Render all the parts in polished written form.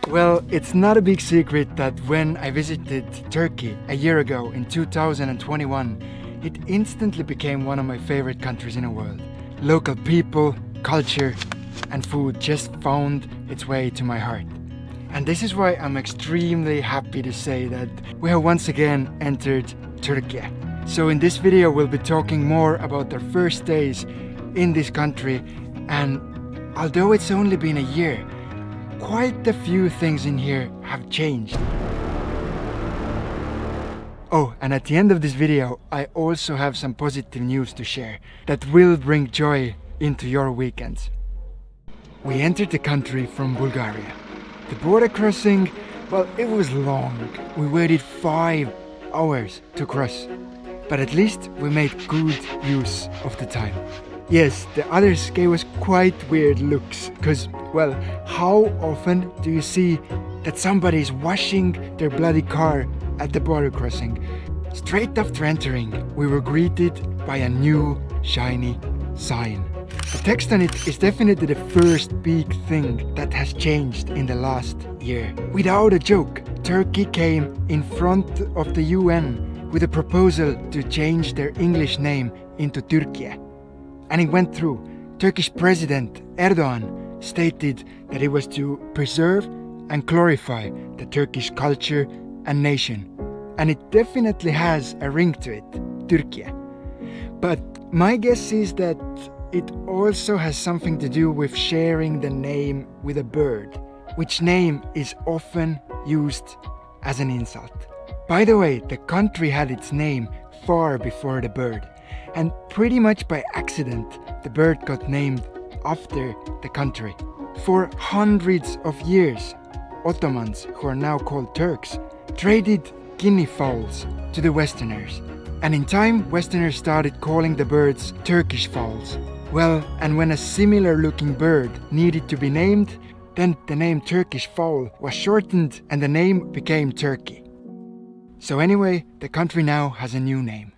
Well, it's not a big secret that when I visited Turkey a year ago in 2021, it instantly became one of my favorite countries in the world. Local people, culture, and food just found its way to my heart. And this is why I'm extremely happy to say that we have once again entered Turkey. So in this video we'll be talking more about our first days in this country, and although it's only been a year, quite a few things in here have changed. Oh, and at the end of this video I also have some positive news to share that will bring joy into your weekends. We entered the country from Bulgaria. The border crossing, well, it was long. We waited 5 hours to cross. But at least we made good use of the time. Yes, the others gave us quite weird looks, because, well, how often do you see that somebody is washing their bloody car at the border crossing? Straight after entering, we were greeted by a new, shiny sign. The text on it is definitely the first big thing that has changed in the last year. Without a joke, Turkey came in front of the UN with a proposal to change their English name into Türkiye. And it went through. Turkish President Erdogan stated that it was to preserve and glorify the Turkish culture and nation. And it definitely has a ring to it, Türkiye. But my guess is that it also has something to do with sharing the name with a bird, which name is often used as an insult. By the way, the country had its name far before the bird, and pretty much by accident the bird got named after the country. For hundreds of years, Ottomans, who are now called Turks, traded guinea fowls to the Westerners, and in time Westerners started calling the birds Turkish fowls. Well, and when a similar looking bird needed to be named, then the name Turkish fowl was shortened and the name became Turkey. So anyway, the country now has a new name.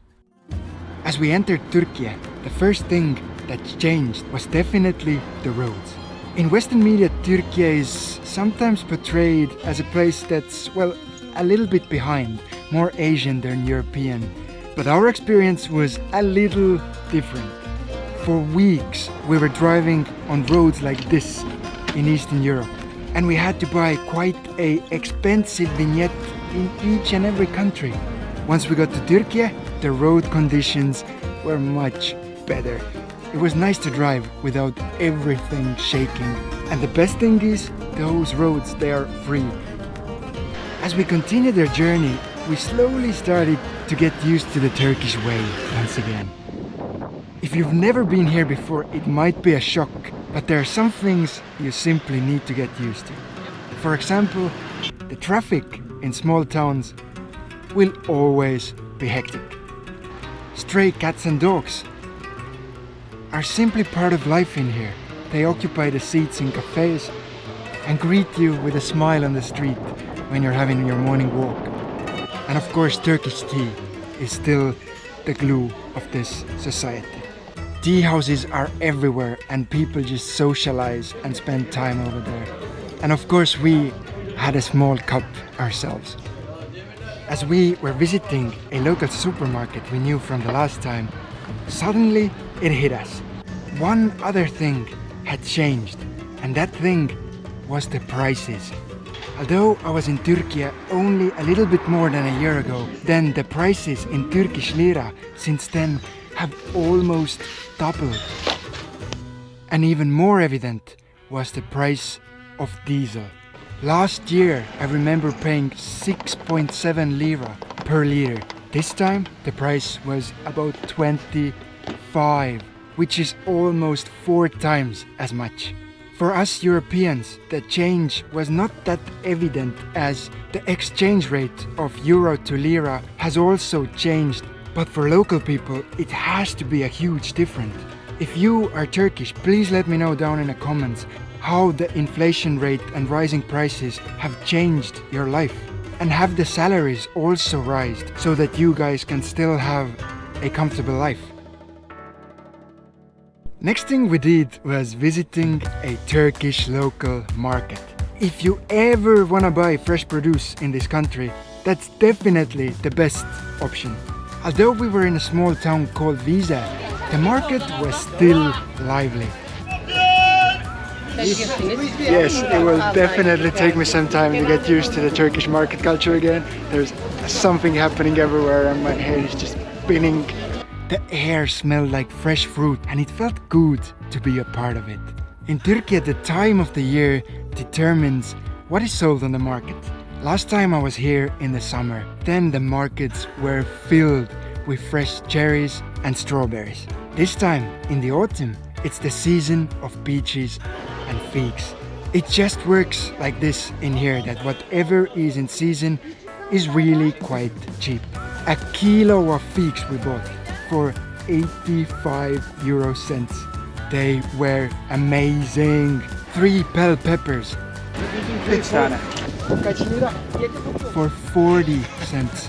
As we entered Turkey, the first thing that changed was definitely the roads. In Western media, Turkey is sometimes portrayed as a place that's, well, a little bit behind, more Asian than European. But our experience was a little different. For weeks we were driving on roads like this in Eastern Europe, and we had to buy quite an expensive vignette in each and every country. Once we got to Turkey, the road conditions were much better. It was nice to drive without everything shaking, and the best thing is, those roads, they are free. As we continued our journey, we slowly started to get used to the Turkish way once again. If you've never been here before, it might be a shock, but there are some things you simply need to get used to. For example, the traffic in small towns will always be hectic. Stray cats and dogs are simply part of life in here. They occupy the seats in cafes and greet you with a smile on the street when you're having your morning walk. And of course, Turkish tea is still the glue of this society. Tea houses are everywhere and people just socialize and spend time over there. And of course we had a small cup ourselves. As we were visiting a local supermarket we knew from the last time, suddenly it hit us. One other thing had changed, and that thing was the prices. Although I was in Turkey only a little bit more than a year ago, then the prices in Turkish lira since then have almost doubled. And even more evident was the price of diesel. Last year I remember paying 6.7 lira per liter. This time the price was about 25, which is almost 4 times as much. For us Europeans, the change was not that evident, as the exchange rate of euro to lira has also changed. But for local people, it has to be a huge difference. If you are Turkish, please let me know down in the comments how the inflation rate and rising prices have changed your life. And have the salaries also raised so that you guys can still have a comfortable life. Next thing we did was visiting a Turkish local market. if you ever wanna buy fresh produce in this country, that's definitely the best option. Although we were in a small town called Freyja, the market was still lively. Yes, it will definitely take me some time to get used to the Turkish market culture again. There's something happening everywhere and my head is just spinning. The air smelled like fresh fruit and it felt good to be a part of it. In Turkey, the time of the year determines what is sold on the market. Last time I was here in the summer, then the markets were filled with fresh cherries and strawberries. This time, in the autumn, it's the season of peaches and figs. It just works like this in here, that whatever is in season is really quite cheap. A kilo of figs we bought for 85 €. They were amazing. 3 bell peppers for 40 cents.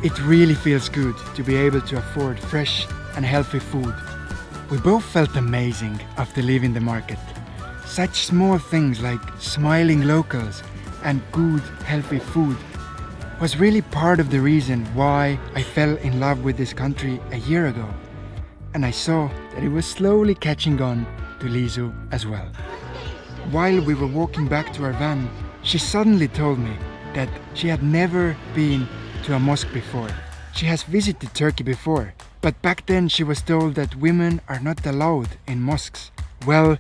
It really feels good to be able to afford fresh and healthy food. We both felt amazing after leaving the market. Such small things like smiling locals and good, healthy food was really part of the reason why I fell in love with this country a year ago. And I saw that it was slowly catching on to Liisu as well. While we were walking back to our van, she suddenly told me that she had never been to a mosque before. She has visited Turkey before, but back then she was told that women are not allowed in mosques. Well,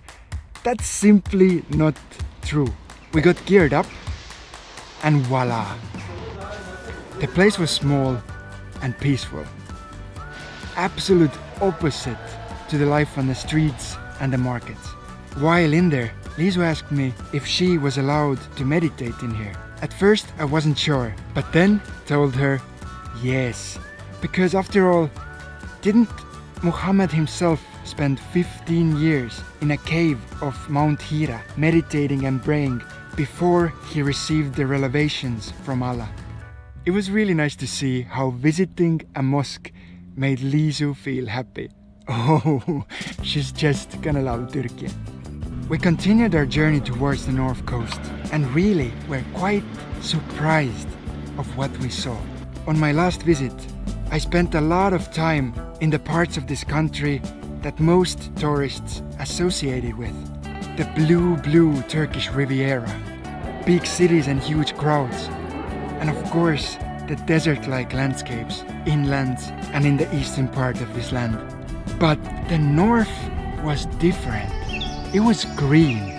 that's simply not true. We got geared up and voila! The place was small and peaceful. Absolute opposite to the life on the streets and the markets. While in there, Liisu asked me if she was allowed to meditate in here. At first I wasn't sure, but then told her yes. Because after all, didn't Muhammad himself spend 15 years in a cave of Mount Hira meditating and praying before he received the revelations from Allah? It was really nice to see how visiting a mosque made Liisu feel happy. Oh, she's just gonna love Turkey. We continued our journey towards the north coast and really were quite surprised of what we saw. On my last visit, I spent a lot of time in the parts of this country that most tourists associated with. The blue Turkish Riviera, big cities and huge crowds, and of course the desert-like landscapes inland and in the eastern part of this land. But the north was different. It was green,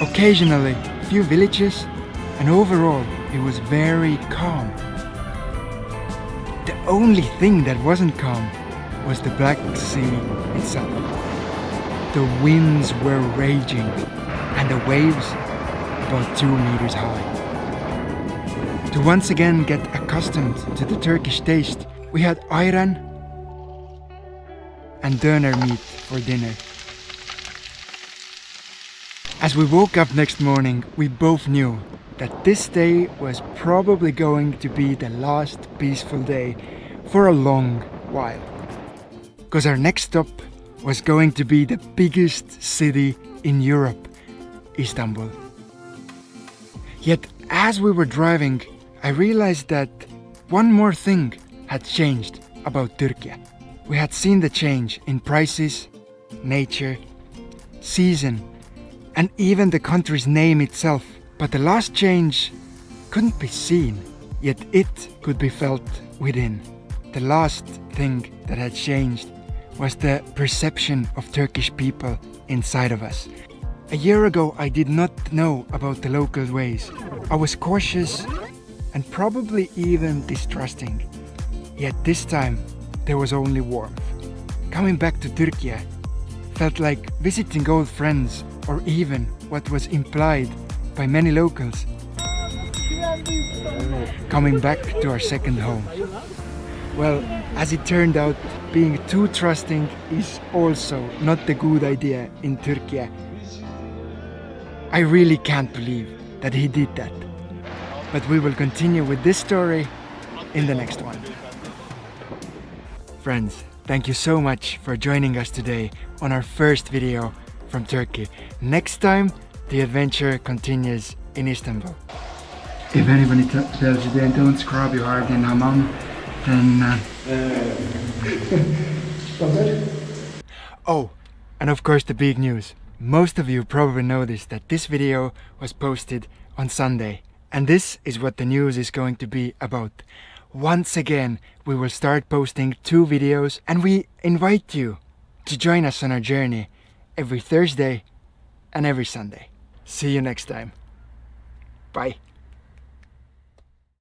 occasionally few villages, and overall it was very calm. The only thing that wasn't calm was the Black Sea itself. The winds were raging and the waves about 2 meters high. To once again get accustomed to the Turkish taste, we had ayran and döner meat for dinner. As we woke up next morning, we both knew that this day was probably going to be the last peaceful day for a long while. Because our next stop was going to be the biggest city in Europe, Istanbul. Yet as we were driving, I realized that one more thing had changed about Turkey. We had seen the change in prices, nature, season, and even the country's name itself. But the last change couldn't be seen, yet it could be felt within. The last thing that had changed was the perception of Turkish people inside of us. A year ago, I did not know about the local ways. I was cautious and probably even distrusting. Yet this time, there was only warmth. Coming back to Turkey felt like visiting old friends, or even what was implied by many locals, coming back to our second home. Well, as it turned out, being too trusting is also not a good idea in Turkey. I really can't believe that he did that. But we will continue with this story in the next one. Friends, thank you so much for joining us today on our first video from Turkey. Next time, the adventure continues in Istanbul. If anybody tells you then don't scrub your heart in hammam, then... Oh, and of course the big news. Most of you probably noticed that this video was posted on Sunday. And this is what the news is going to be about. Once again, we will start posting 2 videos, and we invite you to join us on our journey every Thursday and every Sunday. See you next time. Bye.